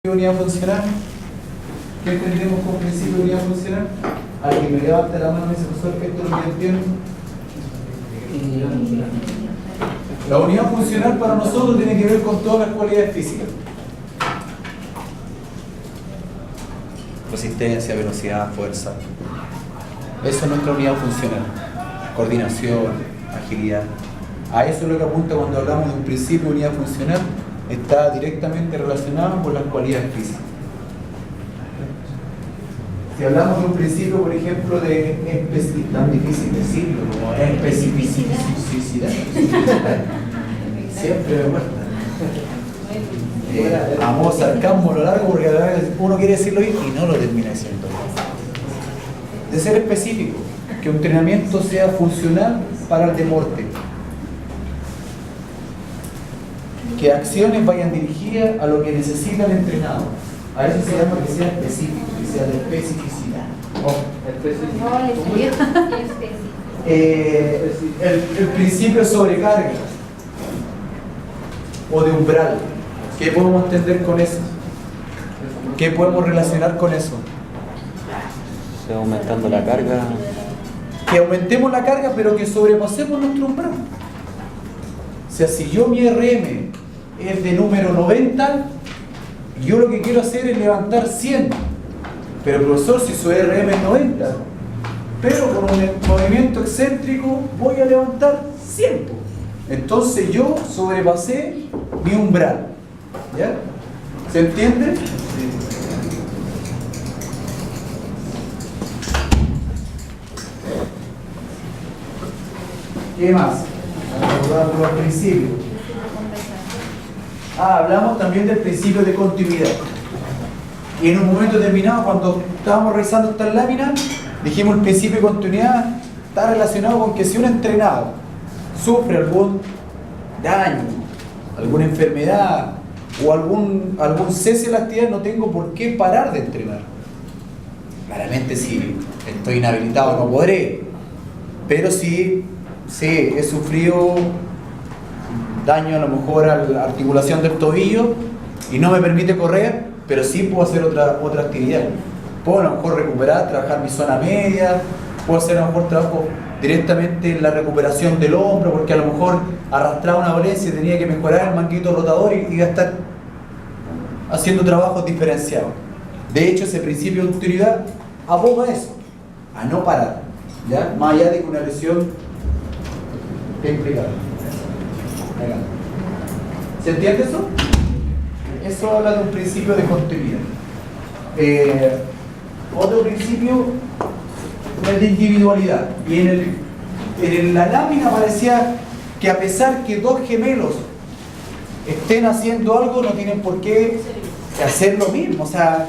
unidad funcional. ¿Qué entendemos como principio de unidad funcional? Alguien me levanta la mano y dice, profesor, ¿esto es lo que entiendo? La unidad funcional para nosotros tiene que ver con todas las cualidades físicas. Resistencia, velocidad, fuerza. Eso es nuestra unidad funcional. Coordinación, agilidad. A eso es lo que apunta cuando hablamos de un principio de unidad funcional. Está directamente relacionado con las cualidades físicas. Si hablamos de un principio, por ejemplo, de tan difícil decirlo, como especificidad, siempre me cuesta. Amo sarcasmo a lo largo porque a veces uno quiere decirlo y no lo termina diciendo. De ser específico, que un entrenamiento sea funcional para el deporte. Que acciones vayan dirigidas a lo que necesita el entrenado. A eso se llama que sea específico, que sea de especificidad. El principio de sobrecarga o de umbral. ¿Qué podemos entender con eso? ¿Qué podemos relacionar con eso? Se va aumentando la carga. Que aumentemos la carga, pero que sobrepasemos nuestro umbral. O sea, si yo mi RM es de número 90, yo lo que quiero hacer es levantar 100. Pero profesor, si su RM es 90, pero con un movimiento excéntrico voy a levantar 100. Entonces yo sobrepasé mi umbral. ¿Ya? ¿Se entiende? ¿Qué más? Los principios. Hablamos también del principio de continuidad. Y en un momento determinado, cuando estábamos revisando estas láminas, dijimos el principio de continuidad está relacionado con que si un entrenado sufre algún daño, alguna enfermedad o algún cese de la actividad, no tengo por qué parar de entrenar. Claramente si estoy inhabilitado no podré, pero si he sufrido daño a lo mejor a la articulación del tobillo y no me permite correr, pero sí puedo hacer otra actividad. Puedo a lo mejor recuperar, trabajar mi zona media, puedo hacer a lo mejor trabajo directamente en la recuperación del hombro, porque a lo mejor arrastraba una dolencia y tenía que mejorar el manguito rotador y iba a estar haciendo trabajos diferenciados. De hecho, ese principio de continuidad aboga a eso, a no parar, ¿ya? Más allá de que una lesión esté implicada. ¿Se entiende eso? Eso habla de un principio de continuidad. Otro principio es de individualidad. Y en la lámina parecía que a pesar que dos gemelos estén haciendo algo, no tienen por qué hacer lo mismo. O sea,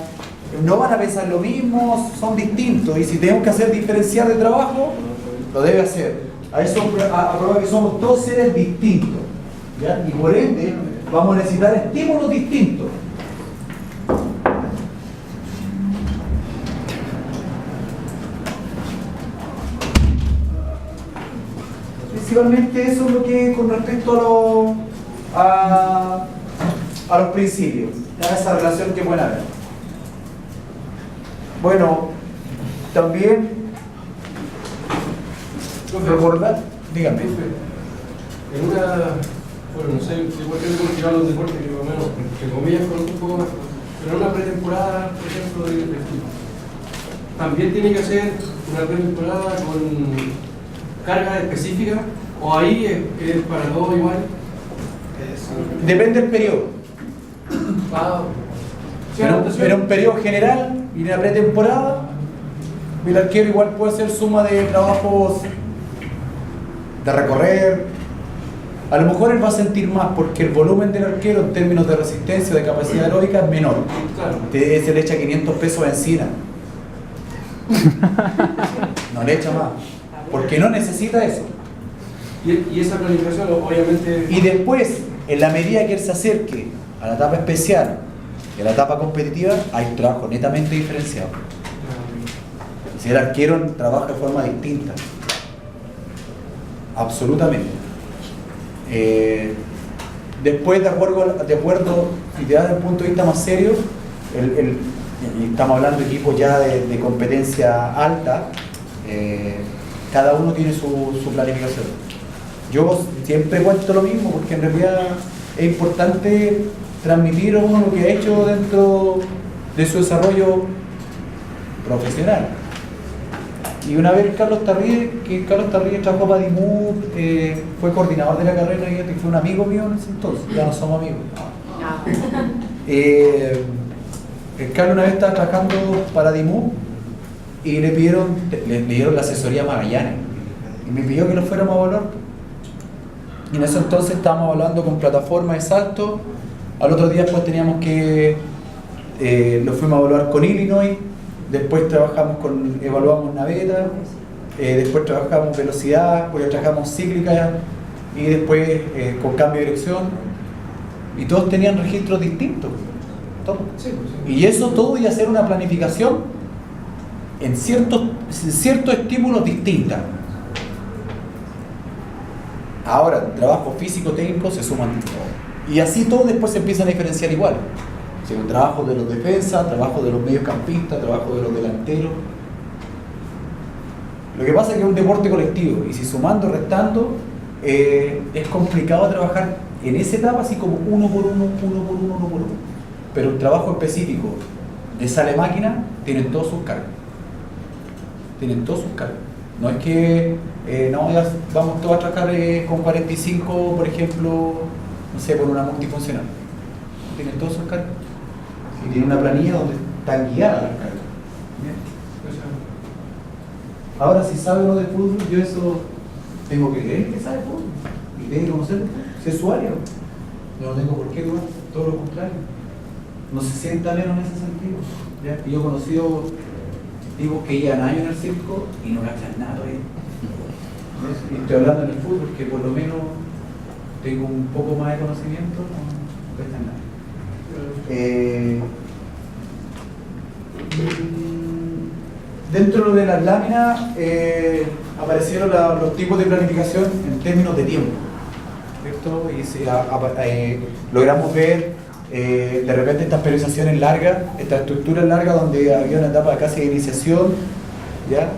no van a pensar lo mismo, son distintos. Y si tenemos que hacer diferenciar de trabajo, lo debe hacer. A eso aprueba que somos todos seres distintos, ¿ya? Y por ende vamos a necesitar estímulos distintos. Principalmente eso es lo que con respecto a los principios, a esa relación que pueden haber. Bueno, también recordar, dígame. En una, bueno, no sé, igual que hemos llevado los deportes, que más o menos, entre comillas, conozco un poco más, pero en una pretemporada, por ejemplo, del equipo, ¿también tiene que hacer una pretemporada con carga específica? ¿O ahí es para todo igual? Depende del periodo. Pero un periodo general y en la pretemporada, el arquero igual puede hacer suma de trabajos de recorrer. A lo mejor él va a sentir más porque el volumen del arquero en términos de resistencia o de capacidad aeróbica es menor. Claro. Se le echa 500 pesos de encina. No le echa más. Porque no necesita eso. Y esa planificación, obviamente. Y después, en la medida que él se acerque a la etapa especial y a la etapa competitiva, hay un trabajo netamente diferenciado. Si el arquero trabaja de forma distinta. Absolutamente. Después, de acuerdo, si te das desde el punto de vista más serio, y estamos hablando de equipos ya de competencia alta, cada uno tiene su planificación. Yo siempre cuento lo mismo porque en realidad es importante transmitir a uno lo que ha hecho dentro de su desarrollo profesional. Y una vez Carlos Tarríez trabajó para DIMUP, fue coordinador de la carrera y fue un amigo mío en ese entonces, ya no somos amigos. Carlos una vez estaba trabajando para DIMUP y le dieron la asesoría a Magallanes y me pidió que lo fuéramos a evaluar. Y en ese entonces estábamos hablando con plataforma de salto. Al otro día después teníamos que lo fuimos a evaluar con Illinois, después evaluamos naveta, después trabajamos velocidad, después trabajamos cíclica y después con cambio de dirección, y todos tenían registros distintos, todos. Y eso todo iba a ser una planificación en ciertos estímulos distintos. Ahora, trabajo físico-técnico se suman todo. Y así todo después se empiezan a diferenciar igual. O sea, trabajo de los defensas, trabajo de los mediocampistas, trabajo de los delanteros. Lo que pasa es que es un deporte colectivo y si sumando, restando, es complicado trabajar en esa etapa así como uno por uno. Pero el trabajo específico de sale máquina tienen todos sus cargos. No es que ya vamos todos a trabajar con 45, por ejemplo, no sé, por una multifuncional. Tienen todos sus cargos. Y tienen una planilla donde están guiadas las cargas. Ahora, si sabe lo de fútbol, yo eso tengo que creer que sabe fútbol. Y tiene que conocerlo. Si es su área, yo no tengo por qué dudar, todo lo contrario. No se sienta menos en ese sentido. ¿Ya? Y yo he conocido tipos que llevan años en el circo y no gastan nada. Y estoy hablando en el fútbol, que por lo menos tengo un poco más de conocimiento, no gastan nada. Dentro de las láminas aparecieron los tipos de planificación en términos de tiempo, ¿cierto? Y logramos ver de repente estas periodizaciones largas, estas estructuras largas donde había una etapa casi de iniciación, ¿ya?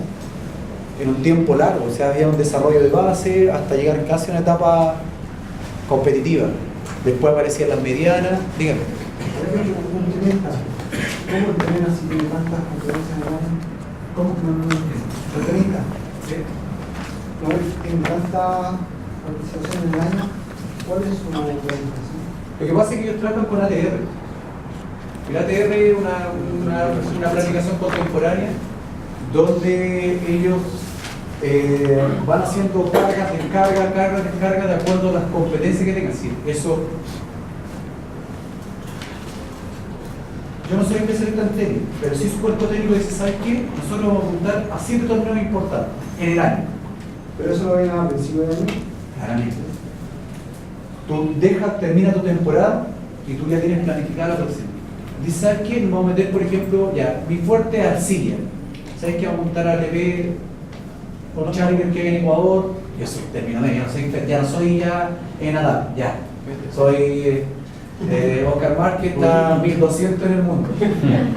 En un tiempo largo, o sea, había un desarrollo de base hasta llegar casi a una etapa competitiva. Después aparecían las medianas, dígame. ¿Cómo tener así tantas conferencias en el año? ¿Cómo que no tenista? ¿No tienen tanta participación en el año? ¿Cuál es su planificación? Lo que pasa es que ellos tratan con ATR. El ATR es una planificación contemporánea donde ellos van haciendo cargas, descargas de acuerdo a las competencias que tengan. Sí, eso. Yo no soy especialista en tenis, pero sí su cuerpo técnico dice, ¿sabes qué? Nosotros vamos a apuntar a 7 torneos importantes en el año. ¿Pero eso lo ven a principio de año? Claramente. Tú termina tu temporada y tú ya tienes planificada la próxima. Dices, ¿sabes qué? Nos vamos a meter, por ejemplo, ya, mi fuerte es arcilla. ¿Sabes qué? Vamos a montar a ATP con Challenger que hay en Ecuador. Yo soy termino medio, ya no soy ya en Nadal, ya. Soy Oscar Márquez, está 1200 en el mundo.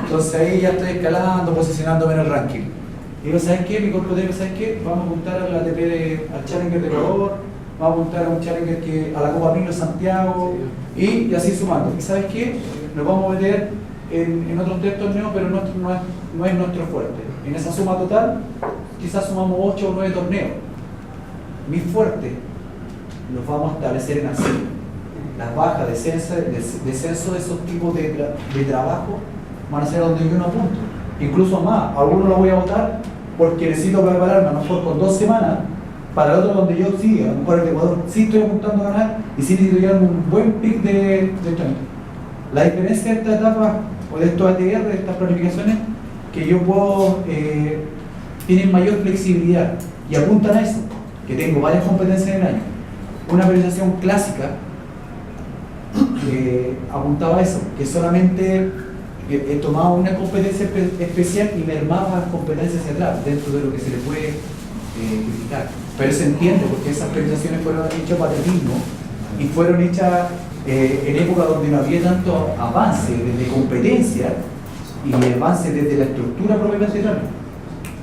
Entonces ahí ya estoy escalando, posicionándome en el ranking. Y digo, ¿sabes qué? Mi cuerpo técnico, ¿sabes qué? Vamos a apuntar al ATP, al Challenger de Ecuador, vamos a apuntar a un Challenger a la Copa Milo Santiago, y así sumando. ¿Y sabes qué? Nos vamos a meter en otros 3 torneos, pero no es nuestro fuerte. En esa suma total, quizás sumamos 8 o 9 torneos. Mi fuerte los vamos a establecer en así. Las bajas, descenso de esos tipos de trabajo van a ser donde yo no apunto. Incluso más, a algunos lo voy a votar porque necesito prepararme a lo mejor con 2 semanas, para el otro donde yo sí, a lo mejor el Ecuador sí estoy apuntando a ganar y sí necesito llevar un buen pick de entrenamiento. La diferencia de esta etapa o de estos ATR, de estas planificaciones, que yo puedo, tienen mayor flexibilidad y apuntan a eso, que tengo varias competencias en el año. Una periodización clásica apuntaba a eso, que solamente he tomado una competencia especial y mermaba las competencias hacia atrás, dentro de lo que se le puede criticar. Pero se entiende porque esas periodizaciones fueron hechas para atletismo y fueron hechas en época donde no había tanto avance desde competencia y avance desde la estructura propiamente tal.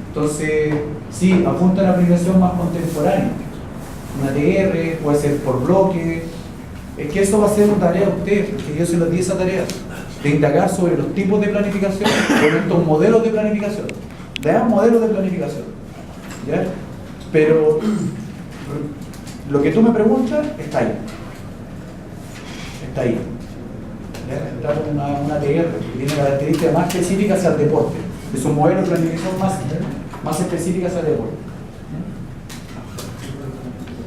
Entonces, sí, apunta a una planificación más contemporánea. Una TR, puede ser por bloque. Es que eso va a ser una tarea de usted, porque yo se los di esa tarea, de indagar sobre los tipos de planificación, sobre estos modelos de planificación. Vean modelos de planificación. ¿Ya? Pero lo que tú me preguntas está ahí. Está ahí. ¿Ya? Está con una TR que tiene características más específicas hacia el deporte. Es un modelo de planificación más específica hacia el deporte.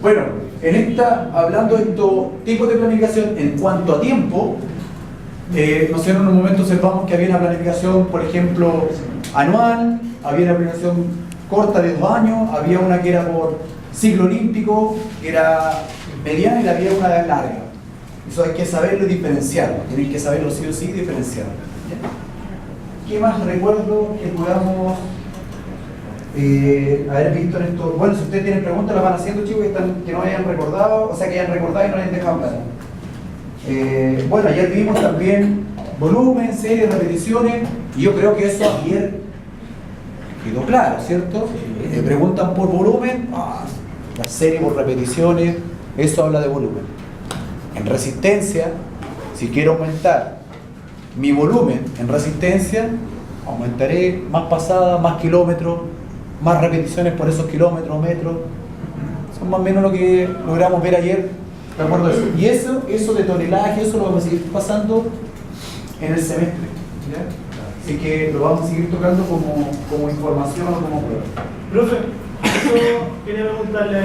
Bueno, en esta, hablando de estos tipos de planificación en cuanto a tiempo, nosotros en un momento observamos que había una planificación, por ejemplo, anual, había una planificación corta de 2 años, había una que era por ciclo olímpico, que era mediana, y había una larga. Eso hay que saberlo y diferenciarlo, tienen que saberlo sí o sí y diferenciarlo. ¿Qué más recuerdo que podamos haber visto en esto? Bueno, si ustedes tienen preguntas, las van haciendo, chicos, que no hayan recordado, o sea, que hayan recordado y no les hayan dejado hablar. Bueno, ayer vimos también volumen, series, repeticiones, y yo creo que eso ayer quedó claro, ¿cierto? Me preguntan por volumen, la serie por repeticiones, eso habla de volumen. En resistencia, si quiero aumentar mi volumen en resistencia, aumentaré más pasadas, más kilómetros, más repeticiones por esos kilómetros, metros. Son más o menos lo que logramos ver ayer, ¿de acuerdo a eso? Y eso de tonelaje, eso lo vamos a seguir pasando en el semestre, ¿ya? Así que lo vamos a seguir tocando como información o como prueba. Profe, yo quería preguntarle,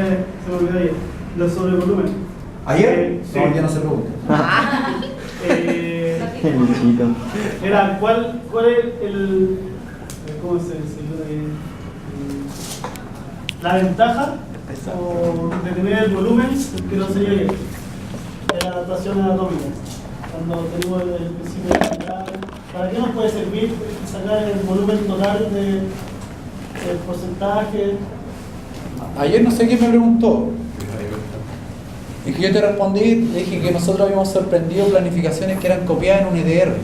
se me olvidó ayer, lo sobre el volumen. ¿Ayer? Sí. No, ya no se pregunta. Era, ¿cuál es el ¿cómo se dice? La ventaja o de tener el volumen que no sería ayer, de la adaptación anatómica? Cuando tenemos el principio de general, ¿para qué nos puede servir sacar el volumen total del porcentaje? Ayer no sé quién me preguntó. Y que yo te respondí, le dije que nosotros habíamos sorprendido planificaciones que eran copiadas en un IDR.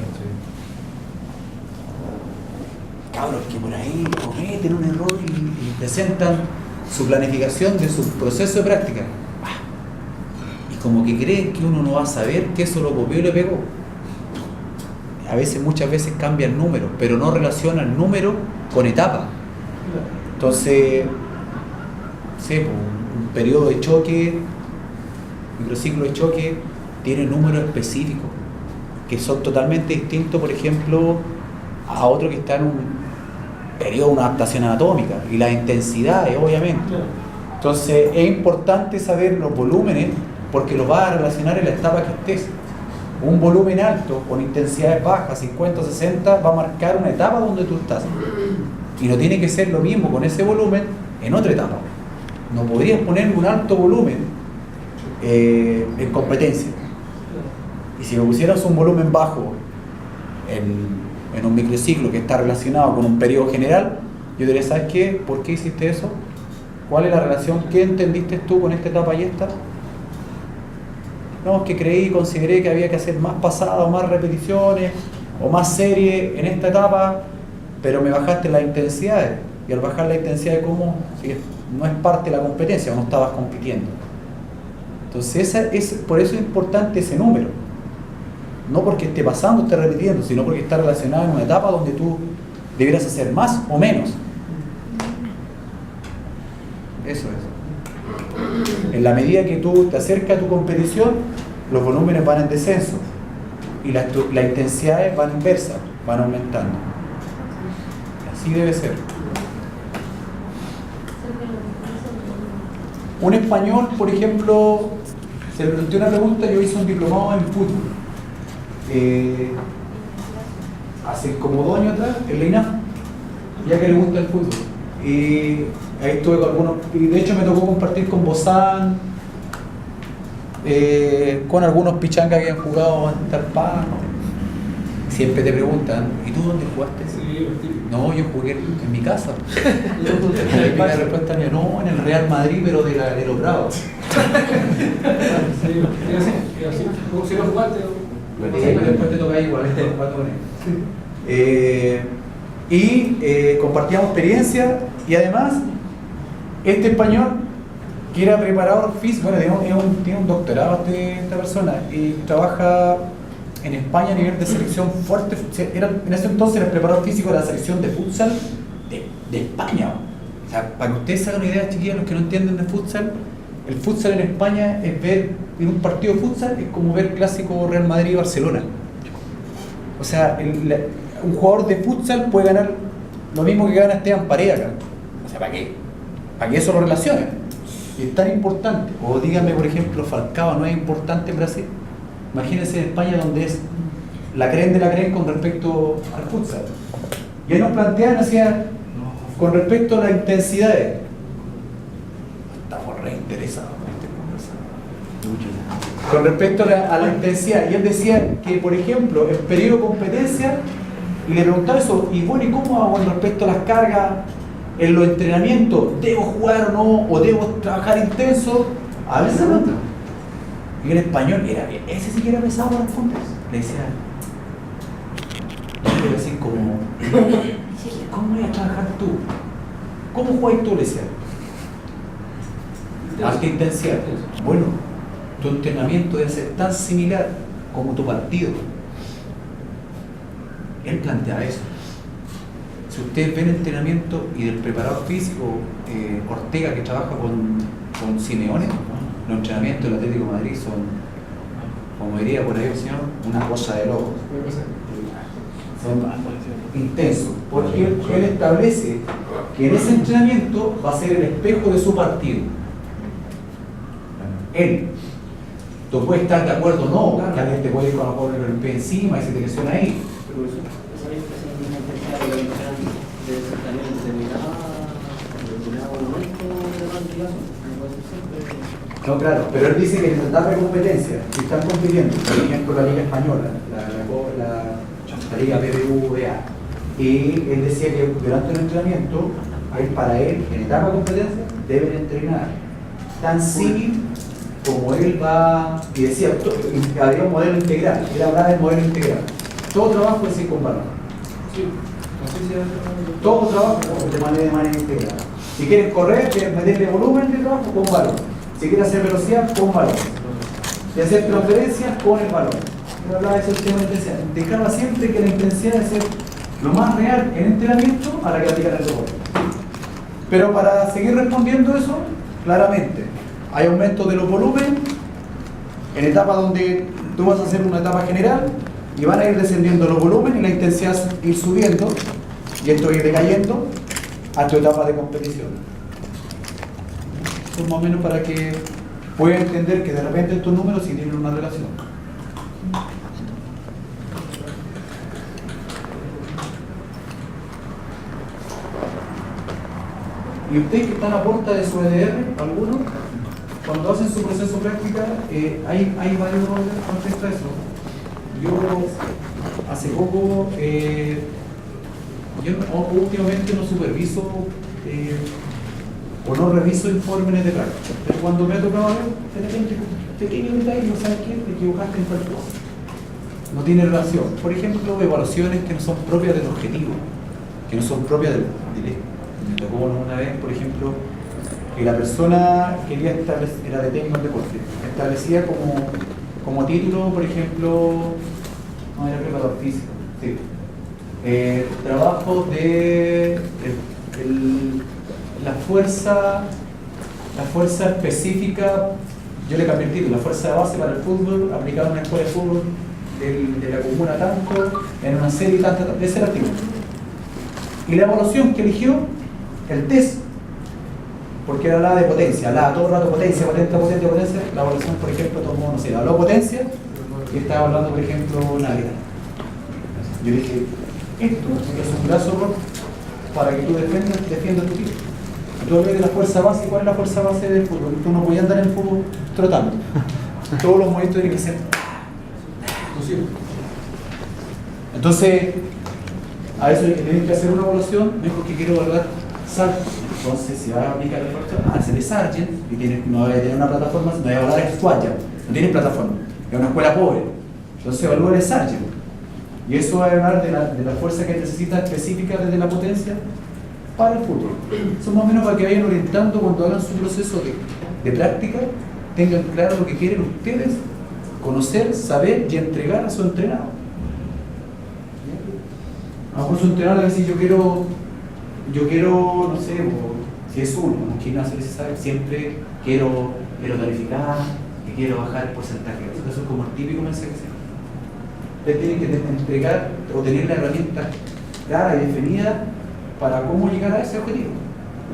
Cabros que por ahí cometen un error y presentan su planificación de su proceso de práctica. Y como que creen que uno no va a saber que eso lo copió y le pegó. Muchas veces cambian números, pero no relacionan número con etapa. Entonces, sí, un periodo de choque, microciclo de choque, tiene números específicos que son totalmente distintos, por ejemplo, a otro que está en un periodo de una adaptación anatómica y las intensidades, obviamente. Entonces, es importante saber los volúmenes porque los vas a relacionar en la etapa que estés. Un volumen alto con intensidades bajas, 50 o 60, va a marcar una etapa donde tú estás. Y no tiene que ser lo mismo con ese volumen en otra etapa. No podrías poner un alto volumen en competencia. Y si me pusieras un volumen bajo en un microciclo que está relacionado con un periodo general, yo diría, ¿sabes qué? ¿Por qué hiciste eso? ¿Cuál es la relación? ¿Qué entendiste tú con esta etapa y esta? No, es que creí y consideré que había que hacer más pasadas o más repeticiones o más serie en esta etapa, pero me bajaste las intensidades. Y al bajar la intensidad, ¿cómo? Si no es parte de la competencia o no estabas compitiendo. Entonces, por eso es importante ese número. No porque esté pasando, esté repitiendo, sino porque está relacionado en una etapa donde tú debieras hacer más o menos. Eso es. En la medida que tú te acercas a tu competición, los volúmenes van en descenso y las intensidades van inversas, van aumentando. Así debe ser. Un español, por ejemplo, se le planteó una pregunta. Yo hice un diplomado en fútbol hace como 2 años atrás en la INAF, ya que le gusta el fútbol, y ahí estuve con algunos, y de hecho me tocó compartir con Bozán, con algunos pichangas que han jugado en tal parte, siempre te preguntan, ¿y tú dónde jugaste? Sí, lo típico. No, yo jugué en mi casa. Y la respuesta mía, no, en el Real Madrid, pero de los Bravos. Sí, es así. Como si no jugaste. Después te toca igual, compartíamos experiencia y además este español que era preparador físico, bueno, tiene un doctorado esta persona y trabaja en España a nivel de selección fuerte, en ese entonces era el preparador físico de la selección de futsal de España. O sea, para que ustedes se hagan una idea, chiquillos, los que no entienden de futsal, el futsal en España es ver, en un partido de futsal es como ver clásico Real Madrid y Barcelona. O sea, un jugador de futsal puede ganar lo mismo que gana Esteban Paredes acá. O sea, ¿para qué? ¿Para qué eso lo relaciona? Y es tan importante. O díganme, por ejemplo, Falcao no es importante en Brasil. Imagínense en España donde es la creen de la creen con respecto al futsal. Y él nos plantean, decía, con respecto a las intensidades. Estamos reinteresados en este conversado. Con respecto a la intensidad. Y él decía que, por ejemplo, en periodo de competencia, y le preguntaba eso, y bueno, ¿y cómo hago con respecto a las cargas en los entrenamientos? ¿Debo jugar o no? ¿O debo trabajar intenso? A veces no. Y el español era bien, ese sí que era pesado para responder. Le decía, yo le iba a decir como, ¿cómo voy a trabajar tú? ¿Cómo juegas tú? Le decía. Alta intensidad. Bueno, tu entrenamiento debe ser tan similar como tu partido. Él plantea eso. Si ustedes ven el entrenamiento y del preparador físico Ortega, que trabaja con Simeone, los entrenamientos del Atlético de Madrid son, como diría por ahí el señor, una cosa de locos. Son intensos, porque él establece que en ese entrenamiento va a ser el espejo de su partido. Él. Tú puedes estar de acuerdo o no, que alguien te puede ir con el pie encima y se te lesiona ahí. Pero esa misma intensidad de la intensidad debe ser también determinada en determinado momento de la actividad. No puede ser siempre. No, claro, pero él dice que en la etapa de competencia, si están compitiendo, por ejemplo, la Liga Española, la Liga BBVA, y él decía que durante el entrenamiento, para él, en etapa de competencia, deben entrenar tan civil como él va, y decía, había un modelo integral, él hablaba del modelo integral. Todo trabajo es ir con valor. Sí, así se hace. Todo trabajo de manera integral. Si quieres correr, quieres meterle volumen de trabajo, con valor. Si quieres hacer velocidad, con valor. Y hacer transferencias, con el valor. Yo hablaba de ese tema de intensidad. Dejaba siempre que la intensidad debe ser lo más real en entrenamiento a la que aplicar el deporte. Pero para seguir respondiendo eso, claramente, hay aumento de los volúmenes en etapas donde tú vas a hacer una etapa general y van a ir descendiendo los volúmenes y la intensidad ir subiendo y esto ir decayendo a tu etapa de competición. Eso más o menos para que puedan entender que de repente estos números sí tienen una relación. Y ustedes que están a puerta de su EDR, algunos, cuando hacen su proceso práctica, hay varios roles respecto a eso. Yo hace poco, yo últimamente no superviso o no reviso informes de práctica. Pero cuando me ha tocado ver, de repente, pequeño detalle, no sabes qué, te equivocaste en tal cosa. No tiene relación. Por ejemplo, evaluaciones que no son propias del objetivo, que no son propias del me tocó una vez, por ejemplo, que la persona quería establecer, era de técnico en deporte, establecía como título, por ejemplo, no era preparador físico, sí, trabajo de la fuerza específica, yo le cambié el título, la fuerza de base para el fútbol, aplicada en una escuela de fútbol de la comuna Tanco, en una serie de ese artículo. Y la evaluación que eligió, el test, porque él hablaba de potencia, hablaba todo el rato potencia, la evaluación, por ejemplo, tomó, no sé, habló potencia y estaba hablando, por ejemplo, Navidad. Yo dije, esto es un brazo error para que tú defiendas tu título. Tú hablas de la fuerza base, ¿cuál es la fuerza base del fútbol? Tú no podías andar en el fútbol trotando. Todos los movimientos tienen que ser. Entonces, a eso tienen que hacer una evaluación, me dijo que quiero evaluar Sargent. Entonces, si va a aplicar el factor, hace de Sargent y no va a tener una plataforma, no va a evaluar Squadja, no tiene plataforma, es una escuela pobre. Entonces, evalúa el Sargent. Y eso va a hablar de la fuerza que necesita específica desde la potencia para el futuro. Eso más o menos para que vayan orientando cuando hagan su proceso de práctica, tengan claro lo que quieren ustedes conocer, saber y entregar a su entrenado. A lo mejor su entrenador le va a decir, yo quiero, no sé, si es uno, un gimnasio que se sabe, siempre quiero tonificar y quiero bajar el porcentaje. Eso es como el típico mensaje que se da. Ustedes tienen que entregar o tener la herramienta clara y definida para cómo llegar a ese objetivo.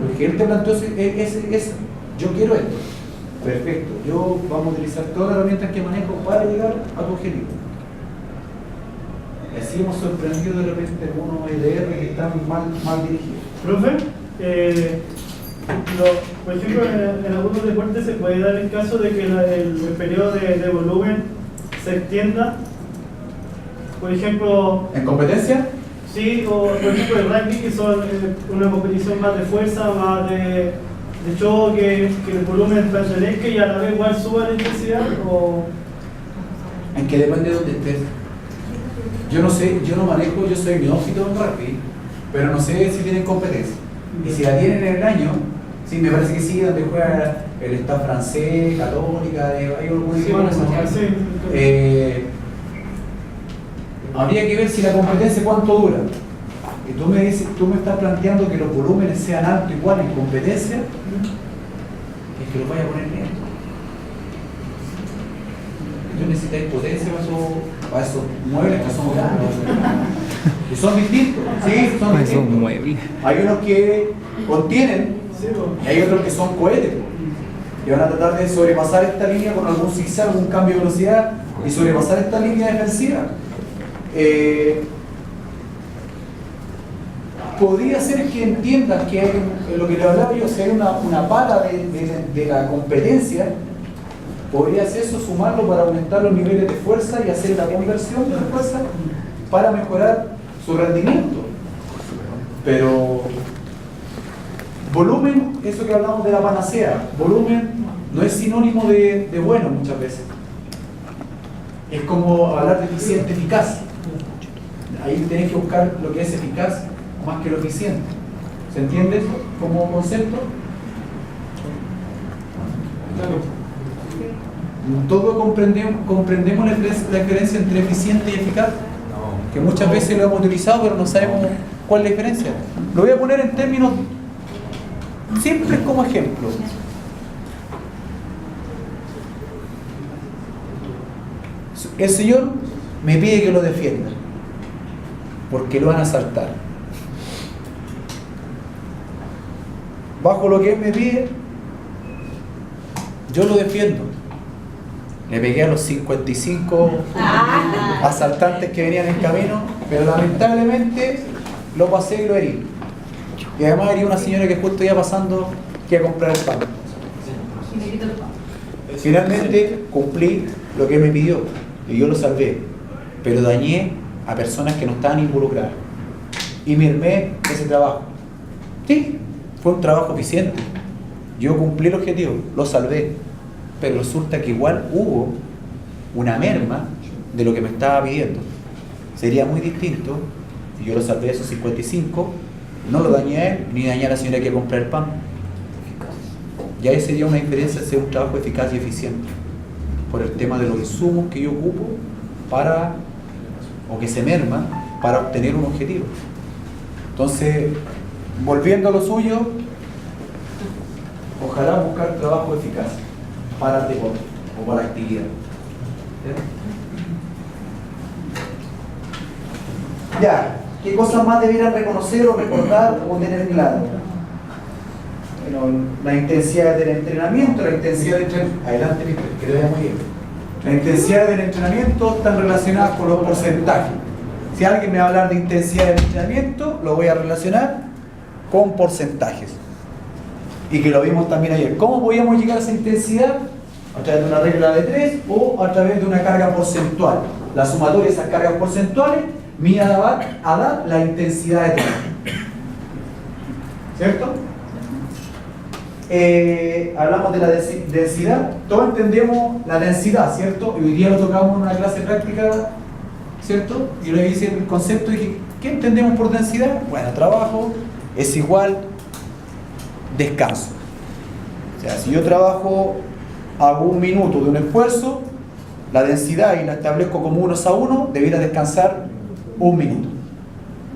Porque él te planteó ese yo quiero esto. Perfecto, yo vamos a utilizar todas las herramientas que manejo para llegar a tu objetivo. Y así hemos sorprendido de repente algunos EDR que están mal dirigidos. Profe, por ejemplo, en algunos deportes se puede dar el caso de que el periodo de volumen se extienda. Por ejemplo, ¿En competencia? sí, o por ejemplo el rugby, que son una competición más de fuerza, más de choque, que el volumen permanezca y a la vez igual suba la intensidad, o... En que depende de dónde estés. Yo no sé, yo no manejo, yo soy neófito en rugby, pero no sé si tienen competencia. Y si la tienen en el año, sí, me parece que sí, donde juega el Estado francés, Católica, hay algunos equipos. Habría que ver si la competencia cuánto dura. Y tú me estás planteando que los volúmenes sean altos igual en competencia, es que los vaya a poner lento. Tú necesitas potencia para esos muebles que son grandes. Y son distintos, sí, son distintos. Hay unos que contienen y hay otros que son cohetes. Y van a tratar de sobrepasar esta línea con algún zigzag, algún cambio de velocidad y sobrepasar esta línea defensiva. Podría ser que entiendas que hay, lo que le hablaba yo, si hay una pala de la competencia, podrías eso sumarlo para aumentar los niveles de fuerza y hacer la conversión de la fuerza para mejorar su rendimiento. Pero volumen, eso que hablamos de la panacea, volumen no es sinónimo de bueno muchas veces. Es como hablar de eficiente, eficaz. Ahí tenés que buscar lo que es eficaz más que lo eficiente. ¿Se entiende eso como concepto? Todos comprendemos la diferencia entre eficiente y eficaz, que muchas veces lo hemos utilizado pero no sabemos cuál es la diferencia. Lo voy a poner en términos simples como ejemplo. El Señor me pide que lo defienda porque lo van a asaltar. Bajo lo que Él me pide, yo lo defiendo. Le pegué a los 55 asaltantes que venían en camino, pero lamentablemente lo pasé y lo herí. Y además herí a una señora que justo iba pasando que iba a comprar el pan. Finalmente cumplí lo que Él me pidió y yo lo salvé, pero dañé a personas que no estaban involucradas y mermé ese trabajo. Sí, fue un trabajo eficiente. Yo cumplí el objetivo, lo salvé, pero resulta que igual hubo una merma de lo que me estaba pidiendo. Sería muy distinto si yo lo salvé a esos 55, no lo dañé a él, ni dañé a la señora que iba a comprar el pan. Ya ahí sería una diferencia de ser un trabajo eficaz y eficiente, por el tema de los insumos que yo ocupo para, o que se merma, para obtener un objetivo. Entonces, volviendo a lo suyo, ojalá buscar trabajo eficaz para el deporte o para la actividad. Ya, ¿qué cosas más debieran reconocer o recordar o tener claro? Bueno, la intensidad del entrenamiento, la intensidad del entrenamiento. Adelante, que te vaya muy bien. La intensidad del entrenamiento están relacionadas con los porcentajes. Si alguien me va a hablar de intensidad del entrenamiento, lo voy a relacionar con porcentajes. Y que lo vimos también ayer. ¿Cómo podíamos llegar a esa intensidad? A través de una regla de 3 o a través de una carga porcentual. La sumatoria de esas cargas porcentuales mi ADAT, la intensidad de trabajo. ¿Cierto? Hablamos de la densidad, todos entendemos la densidad, ¿cierto? Y hoy día lo tocamos en una clase práctica, ¿cierto? Y le hice el concepto y dije, ¿qué entendemos por densidad? Bueno, trabajo es igual descanso. O sea, si yo trabajo, hago 1 minuto de un esfuerzo, la densidad y la establezco como 1:1, debiera descansar 1 minuto.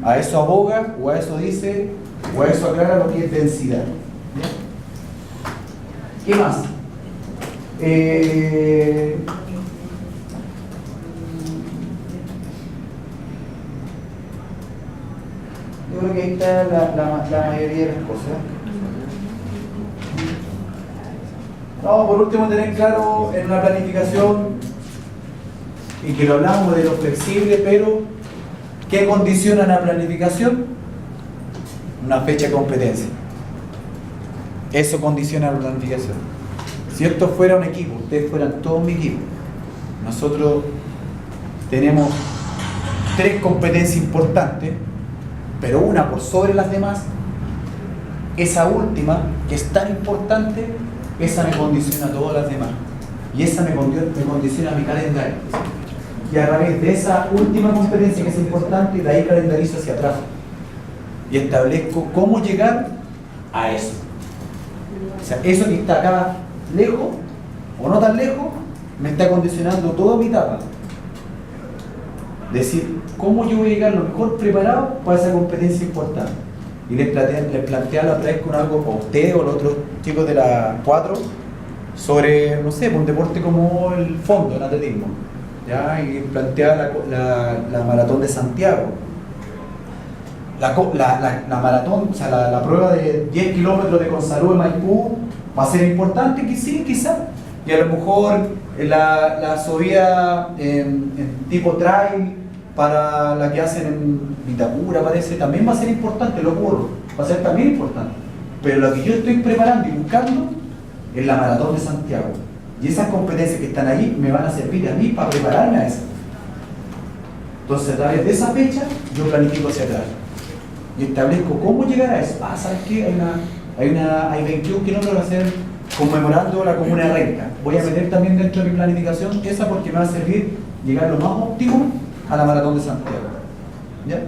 A eso aboga, o a eso dice, o a eso aclara lo que es densidad. ¿Bien? ¿Qué más? Yo creo que ahí está la mayoría de las cosas. No, por último, tener claro en una planificación, y que lo hablamos de lo flexible, pero ¿qué condiciona la planificación? Una fecha de competencia. Eso condiciona la planificación. Si esto fuera un equipo, ustedes fueran todo mi equipo, nosotros tenemos 3 competencias importantes, pero una por sobre las demás, esa última, que es tan importante, esa me condiciona a todas las demás. Y esa me condiciona mi calendario. Y a través de esa última competencia que es importante, de ahí calendarizo hacia atrás. Y establezco cómo llegar a eso. O sea, eso que está acá lejos, o no tan lejos, me está condicionando toda mi etapa. Decir, ¿cómo yo voy a llegar lo mejor preparado para esa competencia importante? Y les planteé la otra vez con algo con usted o los otros chicos de la 4 sobre, no sé, un deporte como el fondo, el atletismo. ¿Ya? Y planteaba la maratón de Santiago. La maratón, o sea, la prueba de 10 kilómetros de Consarú de Maipú va a ser importante, que sí, quizás. Y a lo mejor la subida en tipo trail para la que hacen en Vitacura, parece, también va a ser importante, lo ocurro, va a ser también importante. Pero lo que yo estoy preparando y buscando es la maratón de Santiago. Y esas competencias que están ahí me van a servir a mí para prepararme a eso. Entonces, a través de esa fecha, yo planifico hacia atrás. Y establezco cómo llegar a eso. Ah, ¿sabes qué? Hay 21 kilómetros a hacer conmemorando la Comuna de Renca. Voy a meter también dentro de mi planificación esa porque me va a servir llegar lo más óptimo a la maratón de Santiago. ¿Ya?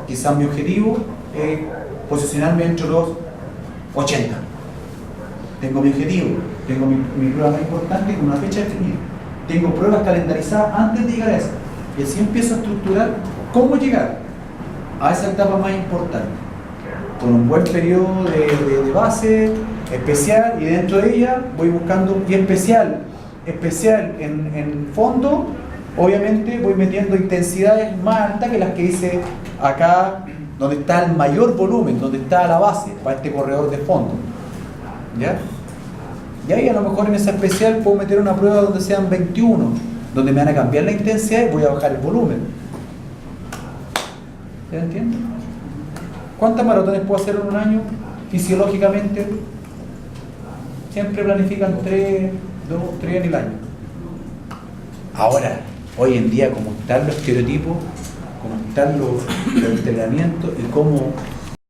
Quizás mi objetivo es posicionarme entre los 80. Tengo mi objetivo, tengo mi prueba más importante con una fecha definida. Tengo pruebas calendarizadas antes de llegar a eso. Y así empiezo a estructurar cómo llegar a esa etapa más importante. Con un buen periodo de base, especial, y dentro de ella voy buscando, y especial en fondo, obviamente voy metiendo intensidades más altas que las que hice acá, donde está el mayor volumen, donde está la base para este corredor de fondo. ¿Ya? Y ahí a lo mejor en esa especial puedo meter una prueba donde sean 21, donde me van a cambiar la intensidad y voy a bajar el volumen. ¿Ya entienden? ¿Cuántas maratones puedo hacer en un año? Fisiológicamente siempre planifican 3, 2, 3 en el año. Ahora, hoy en día, como están los estereotipos, como están los entrenamientos y cómo